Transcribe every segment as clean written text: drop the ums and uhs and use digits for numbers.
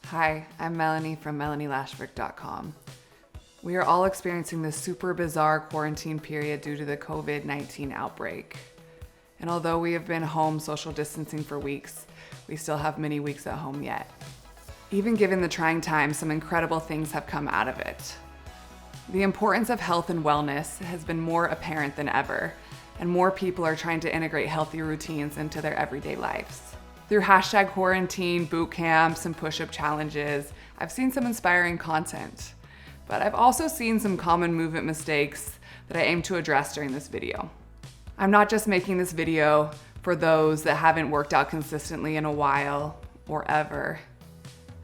Hi, I'm Melanie from melanielashbrook.com. We are all experiencing this super bizarre quarantine period due to the COVID-19 outbreak. And although we have been home social distancing for weeks, we still have many weeks at home yet. Even given the trying times, some incredible things have come out of it. The importance of health and wellness has been more apparent than ever, and more people are trying to integrate healthy routines into their everyday lives. Through #quarantine, boot camps, and push-up challenges, I've seen some inspiring content. But I've also seen some common movement mistakes that I aim to address during this video. I'm not just making this video for those that haven't worked out consistently in a while or ever.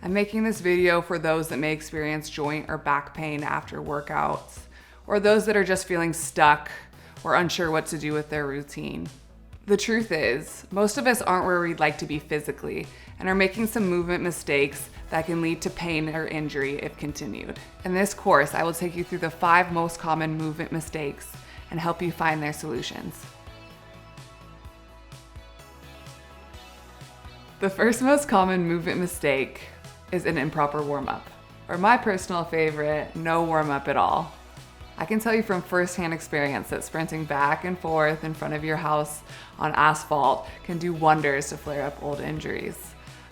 I'm making this video for those that may experience joint or back pain after workouts, or those that are just feeling stuck or unsure what to do with their routine. The truth is, most of us aren't where we'd like to be physically and are making some movement mistakes that can lead to pain or injury if continued. In this course, I will take you through the 5 most common movement mistakes and help you find their solutions. The first most common movement mistake is an improper warm-up, or my personal favorite, no warm-up at all. I can tell you from firsthand experience that sprinting back and forth in front of your house on asphalt can do wonders to flare up old injuries.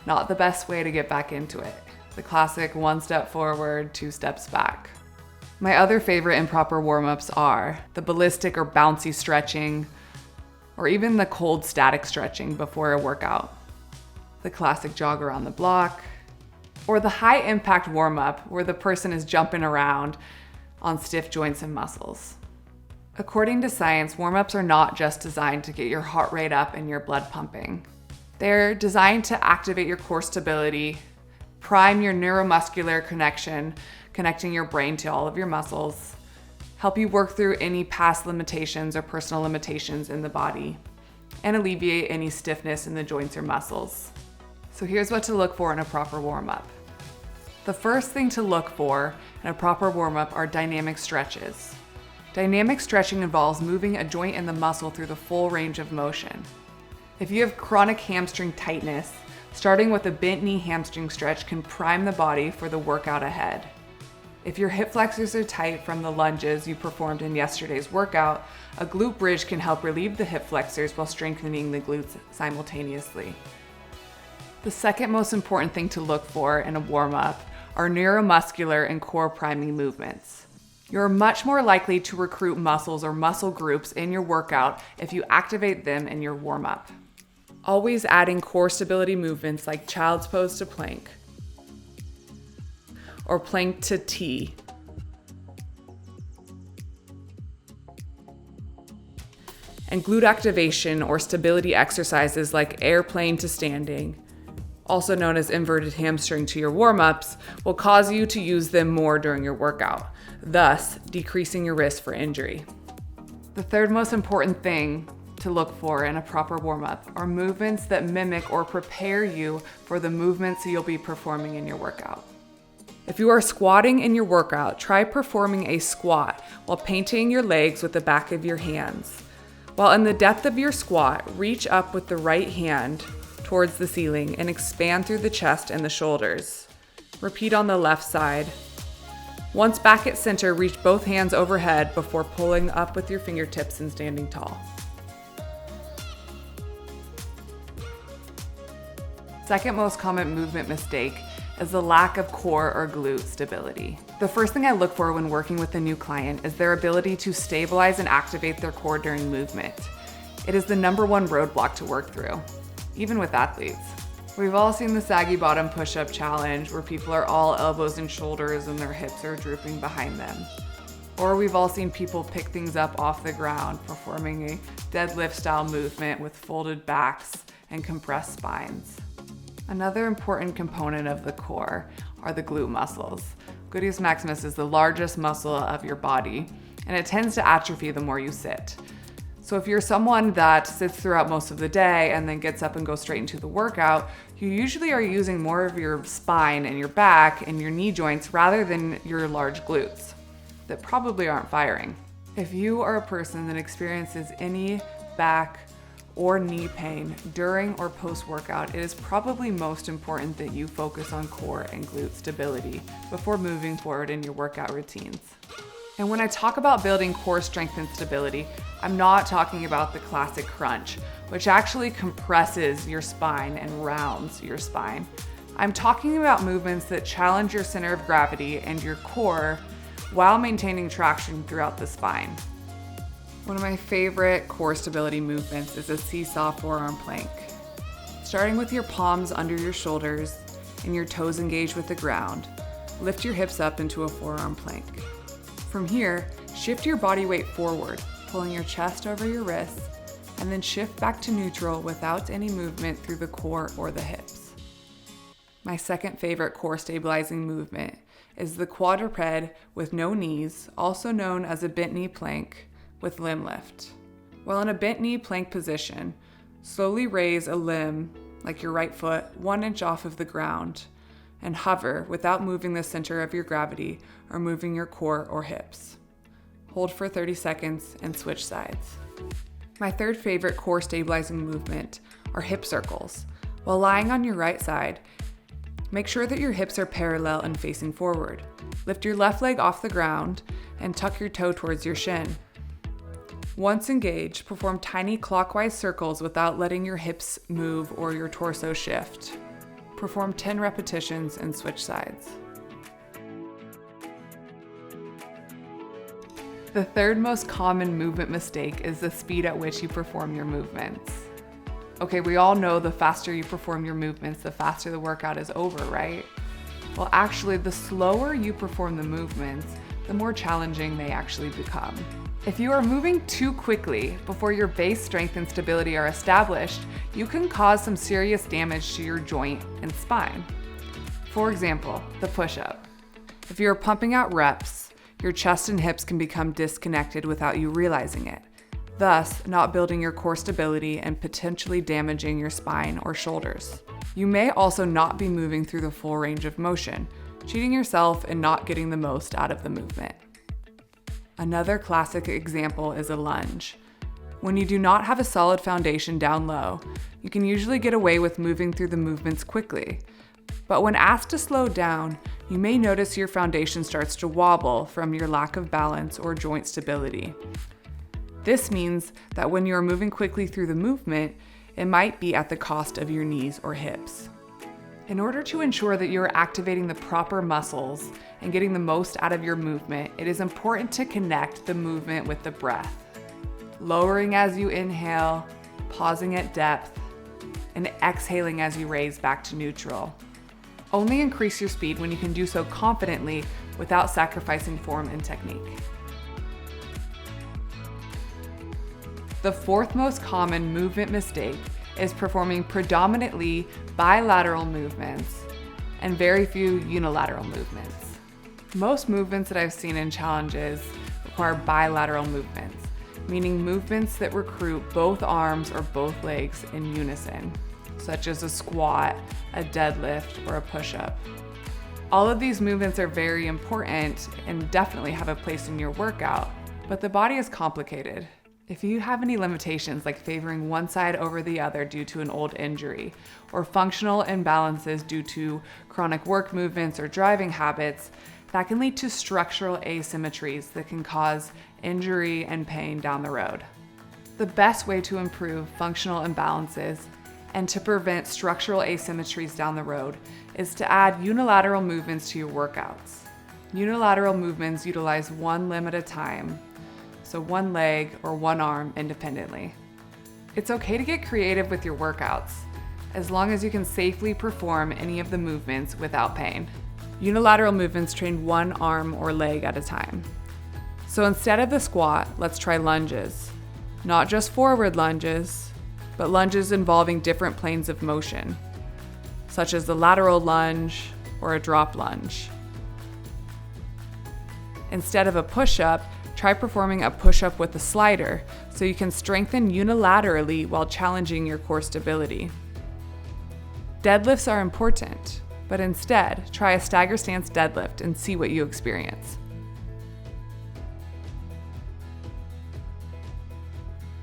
Not the best way to get back into it. The classic 1 step forward, 2 steps back. My other favorite improper warm-ups are the ballistic or bouncy stretching, or even the cold static stretching before a workout. The classic jog around the block, or the high impact warm-up where the person is jumping around on stiff joints and muscles. According to science, warm-ups are not just designed to get your heart rate up and your blood pumping. They're designed to activate your core stability, prime your neuromuscular connection, connecting your brain to all of your muscles, help you work through any past limitations or personal limitations in the body, and alleviate any stiffness in the joints or muscles. So here's what to look for in a proper warm-up. The first thing to look for in a proper warm-up are dynamic stretches. Dynamic stretching involves moving a joint in the muscle through the full range of motion. If you have chronic hamstring tightness, starting with a bent knee hamstring stretch can prime the body for the workout ahead. If your hip flexors are tight from the lunges you performed in yesterday's workout, a glute bridge can help relieve the hip flexors while strengthening the glutes simultaneously. The second most important thing to look for in a warm-up are neuromuscular and core priming movements. You're much more likely to recruit muscles or muscle groups in your workout if you activate them in your warm-up. Always adding core stability movements like child's pose to plank or plank to T. And glute activation or stability exercises like airplane to standing, also known as inverted hamstring, to your warm-ups, will cause you to use them more during your workout, thus decreasing your risk for injury. The third most important thing to look for in a proper warm-up are movements that mimic or prepare you for the movements you'll be performing in your workout. If you are squatting in your workout, try performing a squat while painting your legs with the back of your hands. While in the depth of your squat, reach up with the right hand towards the ceiling and expand through the chest and the shoulders. Repeat on the left side. Once back at center, reach both hands overhead before pulling up with your fingertips and standing tall. Second most common movement mistake is the lack of core or glute stability. The first thing I look for when working with a new client is their ability to stabilize and activate their core during movement. It is the #1 roadblock to work through, even with athletes. We've all seen the saggy bottom push-up challenge where people are all elbows and shoulders and their hips are drooping behind them. Or we've all seen people pick things up off the ground, performing a deadlift style movement with folded backs and compressed spines. Another important component of the core are the glute muscles. Gluteus maximus is the largest muscle of your body, and it tends to atrophy the more you sit. So if you're someone that sits throughout most of the day and then gets up and goes straight into the workout, you usually are using more of your spine and your back and your knee joints rather than your large glutes that probably aren't firing. If you are a person that experiences any back or knee pain during or post-workout, it is probably most important that you focus on core and glute stability before moving forward in your workout routines. And when I talk about building core strength and stability, I'm not talking about the classic crunch, which actually compresses your spine and rounds your spine. I'm talking about movements that challenge your center of gravity and your core while maintaining traction throughout the spine. One of my favorite core stability movements is a seesaw forearm plank. Starting with your palms under your shoulders and your toes engaged with the ground, lift your hips up into a forearm plank. From here, shift your body weight forward, pulling your chest over your wrists, and then shift back to neutral without any movement through the core or the hips. My second favorite core stabilizing movement is the quadruped with no knees, also known as a bent knee plank, with limb lift. While in a bent knee plank position, slowly raise a limb, like your right foot, 1 inch off of the ground, and hover without moving the center of your gravity or moving your core or hips. Hold for 30 seconds and switch sides. My third favorite core stabilizing movement are hip circles. While lying on your right side, make sure that your hips are parallel and facing forward. Lift your left leg off the ground and tuck your toe towards your shin. Once engaged, perform tiny clockwise circles without letting your hips move or your torso shift. Perform 10 repetitions and switch sides. The third most common movement mistake is the speed at which you perform your movements. Okay, we all know the faster you perform your movements, the faster the workout is over, right? Well, actually, the slower you perform the movements, the more challenging they actually become. If you are moving too quickly before your base strength and stability are established, you can cause some serious damage to your joint and spine. For example, the push-up. If you are pumping out reps, your chest and hips can become disconnected without you realizing it, thus not building your core stability and potentially damaging your spine or shoulders. You may also not be moving through the full range of motion, cheating yourself and not getting the most out of the movement. Another classic example is a lunge. When you do not have a solid foundation down low, you can usually get away with moving through the movements quickly. But when asked to slow down, you may notice your foundation starts to wobble from your lack of balance or joint stability. This means that when you are moving quickly through the movement, it might be at the cost of your knees or hips. In order to ensure that you are activating the proper muscles and getting the most out of your movement, it is important to connect the movement with the breath. Lowering as you inhale, pausing at depth, and exhaling as you raise back to neutral. Only increase your speed when you can do so confidently without sacrificing form and technique. The fourth most common movement mistake is performing predominantly bilateral movements and very few unilateral movements. Most movements that I've seen in challenges require bilateral movements, meaning movements that recruit both arms or both legs in unison, such as a squat, a deadlift, or a push-up. All of these movements are very important and definitely have a place in your workout, but the body is complicated. If you have any limitations like favoring one side over the other due to an old injury, or functional imbalances due to chronic work movements or driving habits, that can lead to structural asymmetries that can cause injury and pain down the road. The best way to improve functional imbalances and to prevent structural asymmetries down the road is to add unilateral movements to your workouts. Unilateral movements utilize one limb at a time, so one leg or one arm independently. It's okay to get creative with your workouts, as long as you can safely perform any of the movements without pain. Unilateral movements train one arm or leg at a time. So instead of the squat, let's try lunges. Not just forward lunges, but lunges involving different planes of motion, such as the lateral lunge or a drop lunge. Instead of a push-up, try performing a push-up with a slider so you can strengthen unilaterally while challenging your core stability. Deadlifts are important, but instead, try a stagger stance deadlift and see what you experience.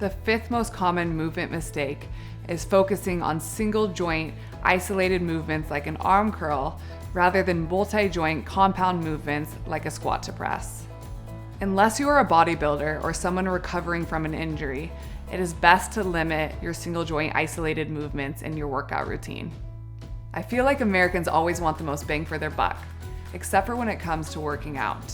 The fifth most common movement mistake is focusing on single joint, isolated movements like an arm curl rather than multi-joint compound movements like a squat to press. Unless you are a bodybuilder or someone recovering from an injury, it is best to limit your single joint isolated movements in your workout routine. I feel like Americans always want the most bang for their buck, except for when it comes to working out.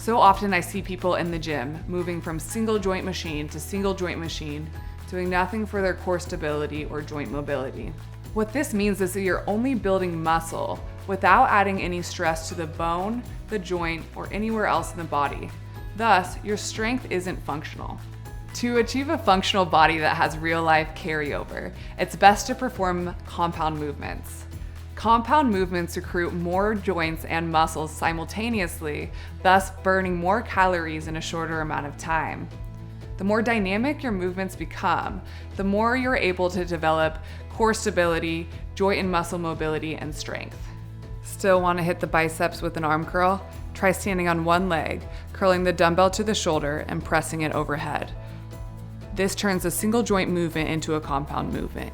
So often I see people in the gym moving from single joint machine to single joint machine, doing nothing for their core stability or joint mobility. What this means is that you're only building muscle without adding any stress to the bone, the joint, or anywhere else in the body. Thus, your strength isn't functional. To achieve a functional body that has real-life carryover, it's best to perform compound movements. Compound movements recruit more joints and muscles simultaneously, thus burning more calories in a shorter amount of time. The more dynamic your movements become, the more you're able to develop core stability, joint and muscle mobility, and strength. Still want to hit the biceps with an arm curl? Try standing on one leg, curling the dumbbell to the shoulder and pressing it overhead. This turns a single joint movement into a compound movement.